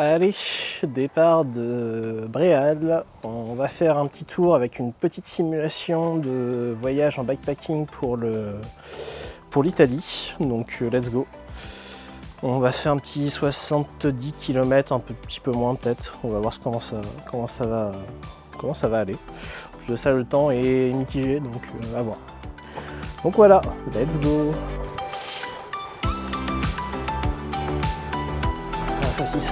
Allez, départ de Bréal. On va faire un petit tour avec une petite simulation de voyage en bikepacking pour l'Italie. Donc let's go. On va faire un petit 70 km, un petit peu moins peut-être. On va voir comment ça va aller. De ça, le temps est mitigé, donc à voir. Donc voilà, let's go. C'est la saucisse.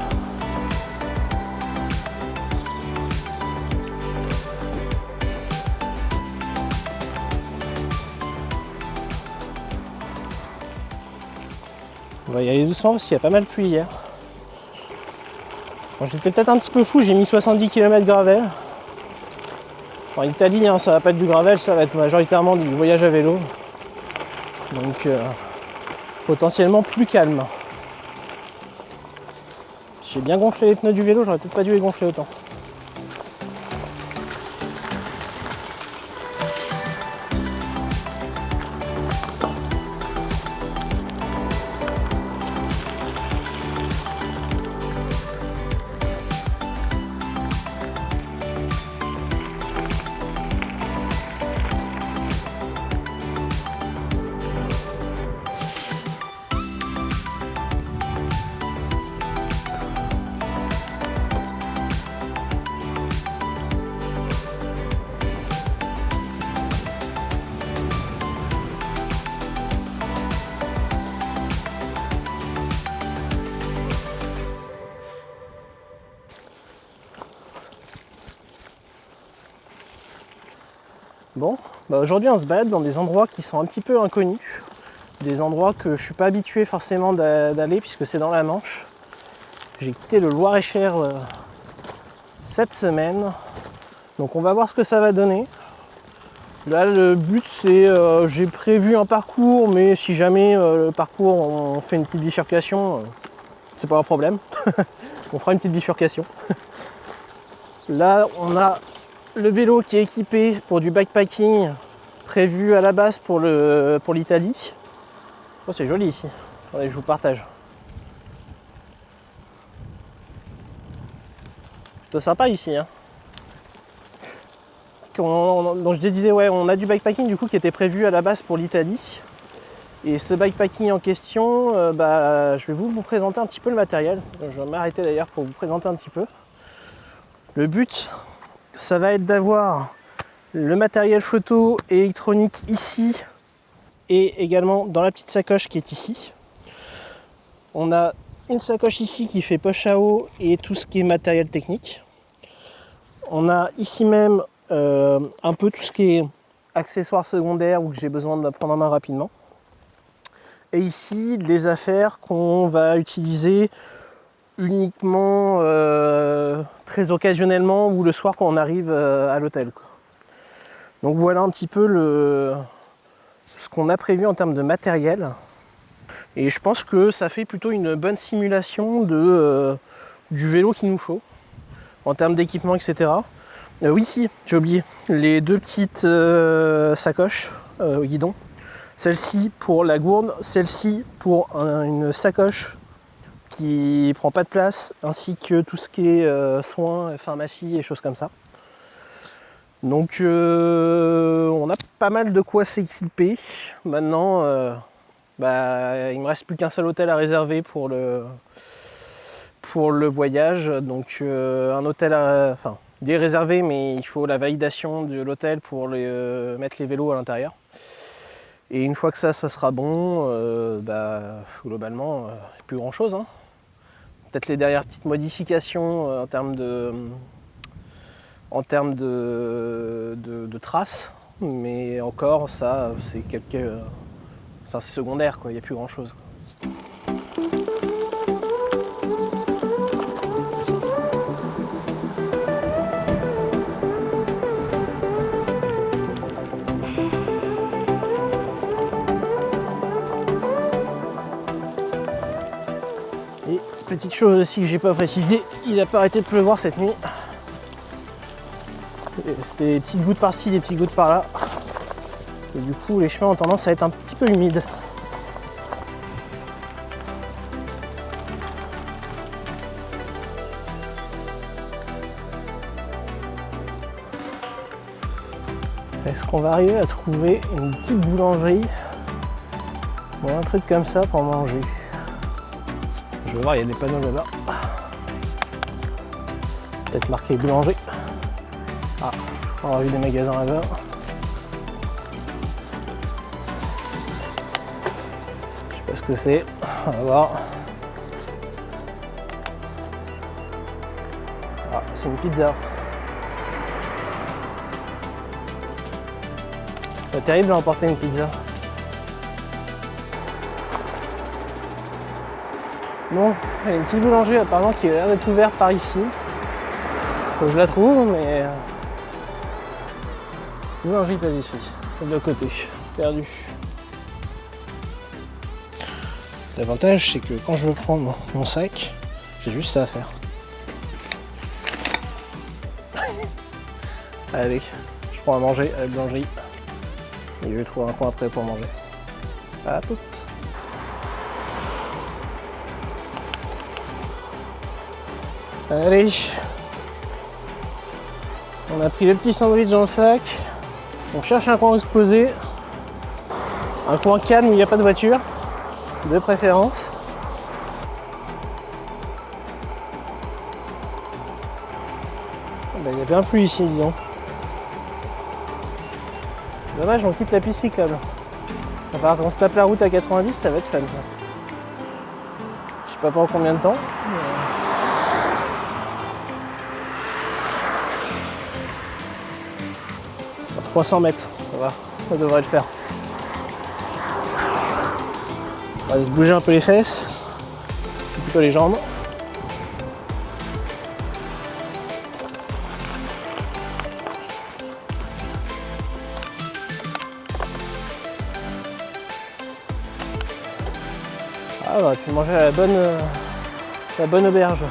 On va y aller doucement parce qu'il y a pas mal de pluie hier. Bon, j'étais peut-être un petit peu fou, j'ai mis 70 km gravel. En Italie, ça va pas être du gravel, ça va être majoritairement du voyage à vélo. Donc potentiellement plus calme. Si j'ai bien gonflé les pneus du vélo, j'aurais peut-être pas dû les gonfler autant. Bon, aujourd'hui on se balade dans des endroits qui sont un petit peu inconnus, des endroits que je suis pas habitué forcément d'aller puisque c'est dans la Manche. J'ai quitté le Loir-et-Cher cette semaine, donc on va voir ce que ça va donner. Là le but c'est, j'ai prévu un parcours, mais si jamais le parcours on fait une petite bifurcation, c'est pas un problème, on fera une petite bifurcation. Là on a le vélo qui est équipé pour du bikepacking, prévu à la base pour l'Italie. Oh, c'est joli ici. Attendez, je vous partage. Plutôt sympa ici. Hein. Donc je disais, ouais, on a du bikepacking du coup qui était prévu à la base pour l'Italie. Et ce bikepacking en question, je vais vous présenter un petit peu le matériel. Je vais m'arrêter d'ailleurs pour vous présenter un petit peu. Le but, ça va être d'avoir le matériel photo et électronique ici et également dans la petite sacoche qui est ici. On a une sacoche ici qui fait poche à eau et tout ce qui est matériel technique. On a ici même un peu tout ce qui est accessoires secondaires ou que j'ai besoin de prendre en main rapidement. Et ici, les affaires qu'on va utiliser uniquement très occasionnellement ou le soir quand on arrive à l'hôtel. Donc voilà un petit peu ce qu'on a prévu en termes de matériel. Et je pense que ça fait plutôt une bonne simulation du vélo qu'il nous faut en termes d'équipement, etc. Oui, si, j'ai oublié les deux petites sacoches guidon. Celle-ci pour la gourde, celle-ci pour une sacoche qui prend pas de place, ainsi que tout ce qui est soins, pharmacie et choses comme ça. Donc on a pas mal de quoi s'équiper. Maintenant, il me reste plus qu'un seul hôtel à réserver pour le voyage. Donc un hôtel, il est réservé, mais il faut la validation de l'hôtel pour mettre les vélos à l'intérieur. Et une fois que ça sera bon, globalement, plus grand chose. Hein. Peut-être les dernières petites modifications en termes de traces, mais encore ça c'est c'est secondaire, quoi. Il n'y a plus grand chose. Et petite chose aussi que j'ai pas précisé, il n'a pas arrêté de pleuvoir cette nuit. C'était des petites gouttes par-ci, des petites gouttes par-là. Et du coup, les chemins ont tendance à être un petit peu humides. Est-ce qu'on va arriver à trouver une petite boulangerie ou un truc comme ça pour manger? Je vais voir, il y a des panneaux là-bas. Peut-être marqué boulanger. Ah, on a vu des magasins là-bas. Je sais pas ce que c'est. On va voir. Ah, c'est une pizza. C'est pas terrible d'emporter une pizza. Bon, il y a une petite boulangerie apparemment qui a l'air d'être ouverte par ici. Faut que je la trouve, mais... Boulangerie pas ici, de l'autre côté, perdu. L'avantage c'est que quand je veux prendre mon sac, j'ai juste ça à faire. Allez, je prends à manger à la boulangerie. Et je vais trouver un coin après pour manger. À tout. Allez. On a pris le petit sandwich dans le sac. On cherche un coin où se poser. Un coin calme où il n'y a pas de voiture. De préférence. Il n'y a bien plus ici, disons. Dommage, on quitte la piste cyclable. Il va falloir qu'on se tape la route à 90, ça va être fun ça. Je sais pas pour combien de temps. Mais... 300 mètres, ça va, ça devrait le faire. On va se bouger un peu les fesses, plutôt les jambes. Ah, on aurait pu manger à la bonne auberge.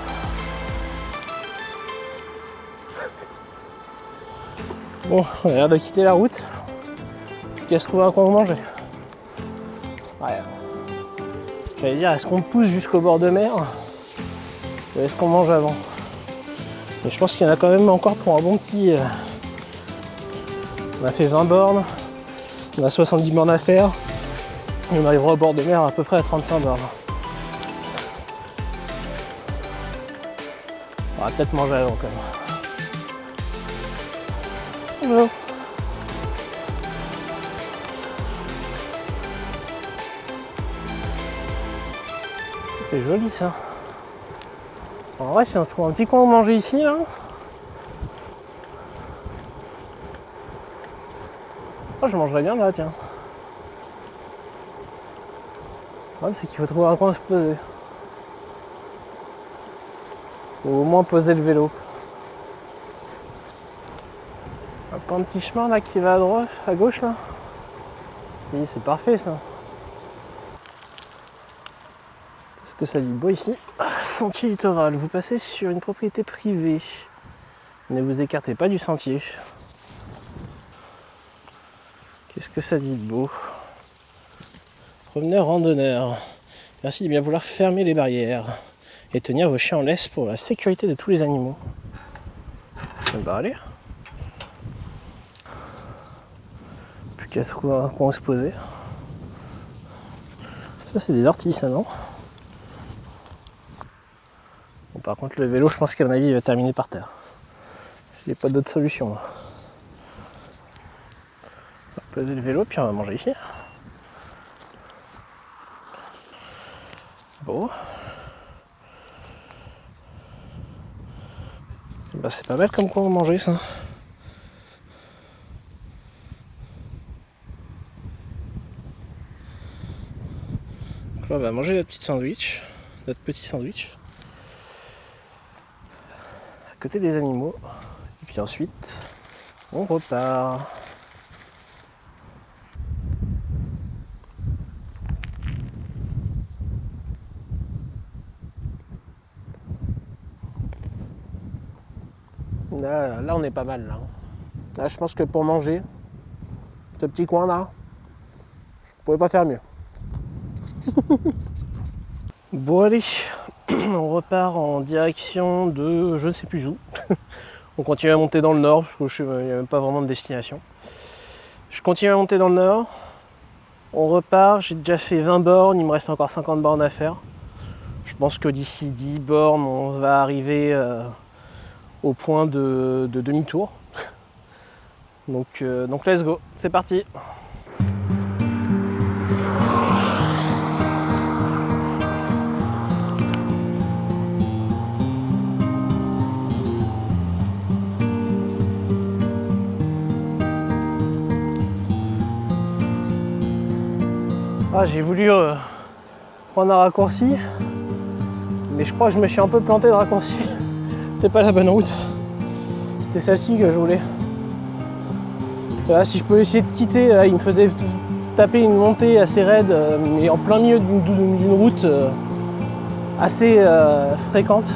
Bon, on a l'air de quitter la route. Qu'est-ce qu'on va encore manger? Ouais. J'allais dire, est-ce qu'on pousse jusqu'au bord de mer? Ou est-ce qu'on mange avant? Mais je pense qu'il y en a quand même encore pour un bon petit... On a fait 20 bornes. On a 70 bornes à faire. Et on arrivera au bord de mer à peu près à 35 bornes. On va peut-être manger avant quand même. Bonjour. C'est joli ça. En vrai, si on se trouve un petit coin où manger ici, là. Oh, je mangerais bien là, tiens. Le problème, c'est qu'il faut trouver un coin où se poser. Ou au moins poser le vélo. Un petit chemin là qui va à droite, à gauche là. C'est parfait ça. Qu'est-ce que ça dit de beau ici? Sentier littoral, vous passez sur une propriété privée. Ne vous écartez pas du sentier. Qu'est-ce que ça dit de beau? Promeneur randonneur. Merci de bien vouloir fermer les barrières et tenir vos chiens en laisse pour la sécurité de tous les animaux. Bah allez. Plus qu'à trouver un coin où se poser. Ça c'est des orties ça, non? Bon, par contre le vélo, je pense qu'à mon avis il va terminer par terre. J'ai pas d'autre solution. On va poser le vélo puis on va manger ici. Bon. Bah c'est pas mal comme quoi on manger ça. Donc là on va manger notre petit sandwich. À côté des animaux. Et puis ensuite on repart. Là on est pas mal là. Là je pense que pour manger, ce petit coin là, je pouvais pas faire mieux. Bon allez, on repart en direction de je ne sais plus où. On continue à monter dans le nord parce qu'il n'y a même pas vraiment de destination. Je continue à monter dans le nord. On repart, j'ai déjà fait 20 bornes, il me reste encore 50 bornes à faire. Je pense que d'ici 10 bornes, on va arriver au point de demi-tour. Donc let's go, c'est parti. Ah, j'ai voulu prendre un raccourci, mais je crois que je me suis un peu planté de raccourci. C'était pas la bonne route. C'était celle-ci que je voulais. Là, si je peux essayer de quitter, là, il me faisait taper une montée assez raide, mais en plein milieu d'une route assez fréquente,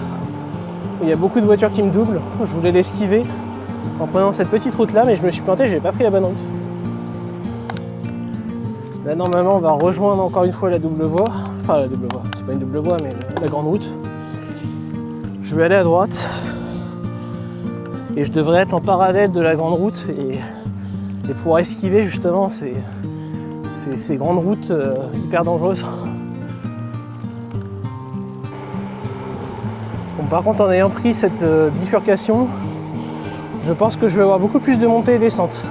où il y a beaucoup de voitures qui me doublent. Je voulais l'esquiver en prenant cette petite route-là, mais je me suis planté, j'ai pas pris la bonne route. Là, normalement, on va rejoindre encore une fois la double voie. Enfin, la double voie, c'est pas une double voie, mais la grande route. Je vais aller à droite. Et je devrais être en parallèle de la grande route et pouvoir esquiver justement ces grandes routes hyper dangereuses. Bon, par contre, en ayant pris cette bifurcation, je pense que je vais avoir beaucoup plus de montées et descentes.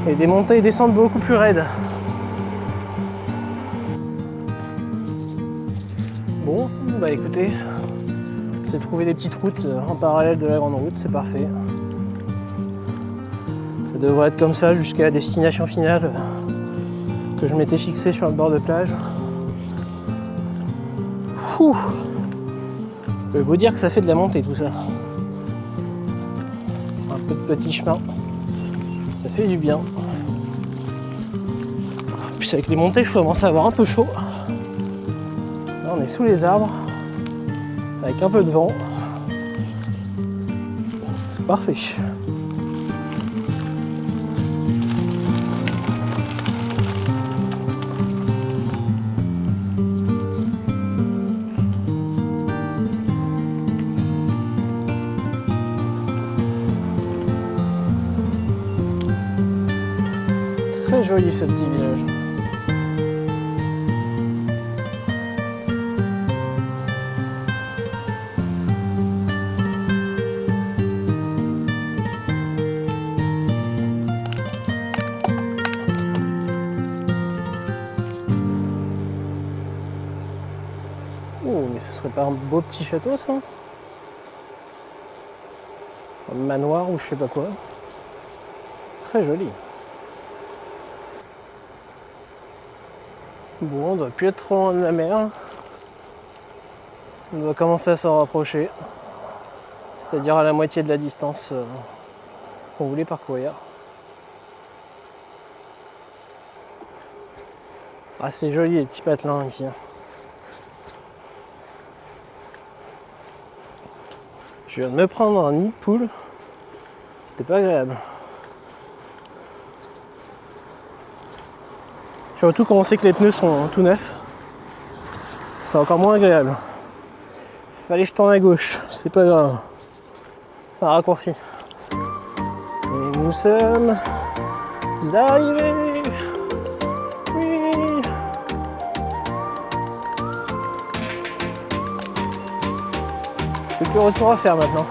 Et des montées et descentes beaucoup plus raides. Bon, bah écoutez, on s'est trouvé des petites routes en parallèle de la grande route, c'est parfait. Ça devrait être comme ça jusqu'à la destination finale que je m'étais fixé sur le bord de plage. Ouh. Je peux vous dire que ça fait de la montée tout ça. Un peu de petit chemin. Ça fait du bien. En plus avec les montées, je commence à avoir un peu chaud. Là on est sous les arbres, avec un peu de vent. C'est parfait. Très joli ce petit village. Oh, mais ce serait pas un beau petit château ça? Un manoir ou je sais pas quoi. Très joli. Bon, on doit plus être trop loin de la mer. On doit commencer à s'en rapprocher. C'est-à-dire à la moitié de la distance qu'on voulait parcourir. Ah, c'est joli les petits patelins ici. Je viens de me prendre un nid de poule. C'était pas agréable. Surtout quand on sait que les pneus sont tout neufs. C'est encore moins agréable. Fallait que je tourne à gauche, c'est pas grave. C'est un raccourci. Et nous sommes arrivés. Oui. Plus que retour à faire maintenant.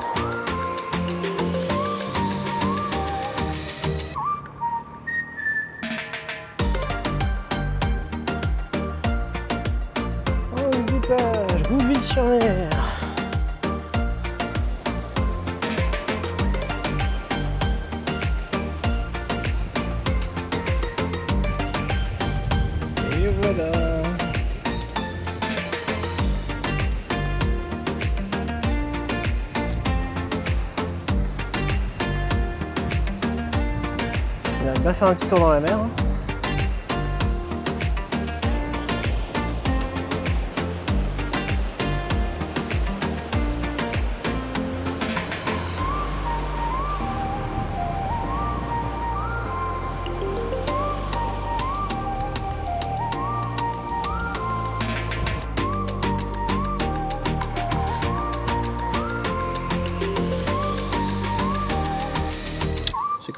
Gouville-sur-Mer. Et voilà. On va bien faire un petit tour dans la mer.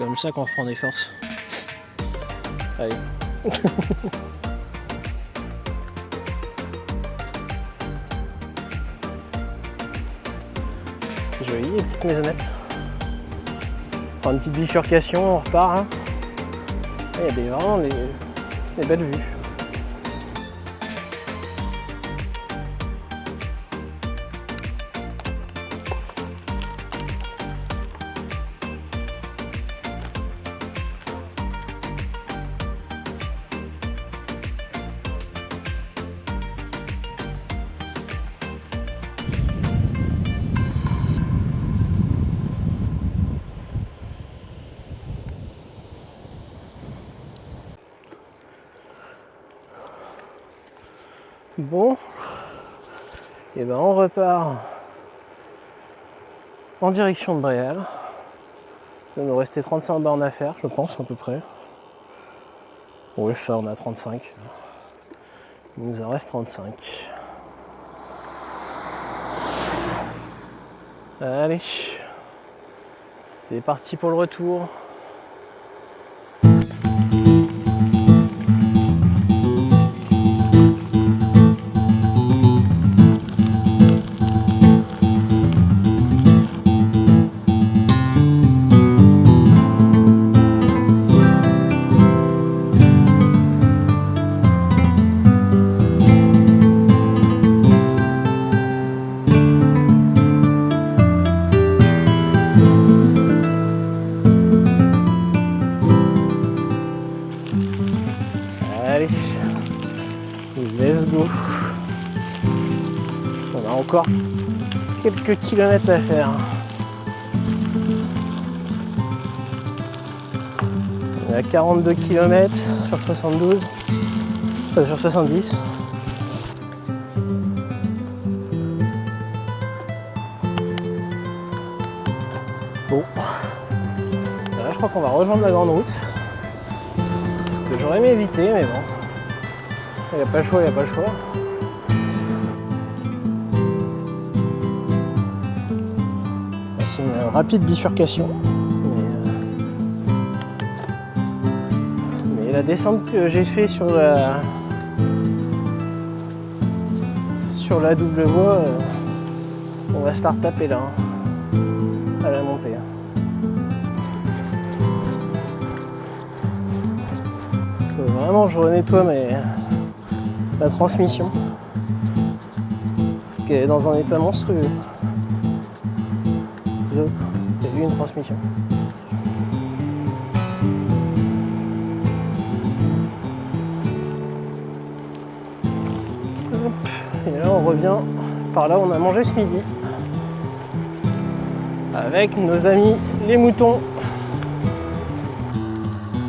comme ça qu'on reprend des forces. Allez. Joli, les petites maisonnettes. On prend une petite bifurcation, on repart. Hein. Il y a vraiment des belles vues. Bon, et ben on repart en direction de Bréal. Il va nous rester 35 bornes à faire, je pense, à peu près. Oui, ça, on a 35. Il nous en reste 35. Allez, c'est parti pour le retour. Allez, let's go. On a encore quelques kilomètres à faire. On est à 42 km sur 72, sur 70. Bon, là je crois qu'on va rejoindre la grande route. Ce que j'aurais aimé éviter, mais bon. Il n'y a pas le choix, il n'y a pas le choix. C'est une rapide bifurcation. Mais la descente que j'ai fait sur la double voie, on va se la retaper là, hein, à la montée. Faut vraiment je renettoie la transmission. Parce qu'elle est dans un état monstrueux. J'ai vu une transmission. Hop. Et là on revient par là où on a mangé ce midi. Avec nos amis les moutons.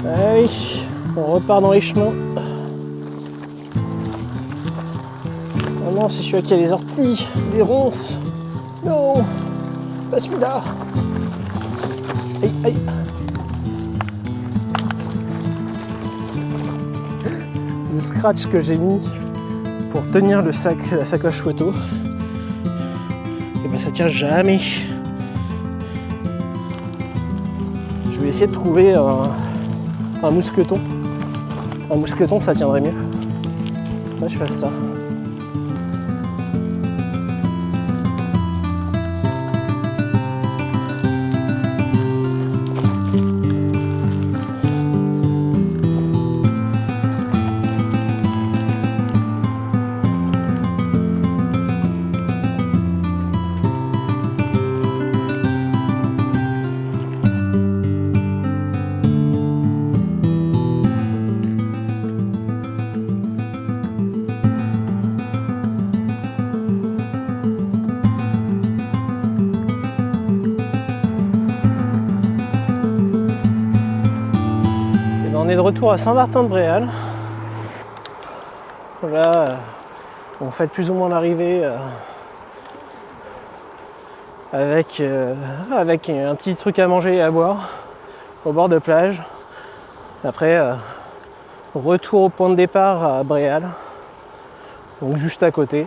Allez, on repart dans les chemins. Oh non, c'est celui-là qui a les orties, les ronces. Non, pas celui-là. Aïe, aïe. Le scratch que j'ai mis pour tenir le sac, la sacoche photo, et ben ça tient jamais. Je vais essayer de trouver un mousqueton. Un mousqueton, ça tiendrait mieux. Là, je fasse ça. On est de retour à Saint-Martin-de-Bréal. Là, on fait plus ou moins l'arrivée avec un petit truc à manger et à boire au bord de plage. Après, retour au point de départ à Bréal, donc juste à côté.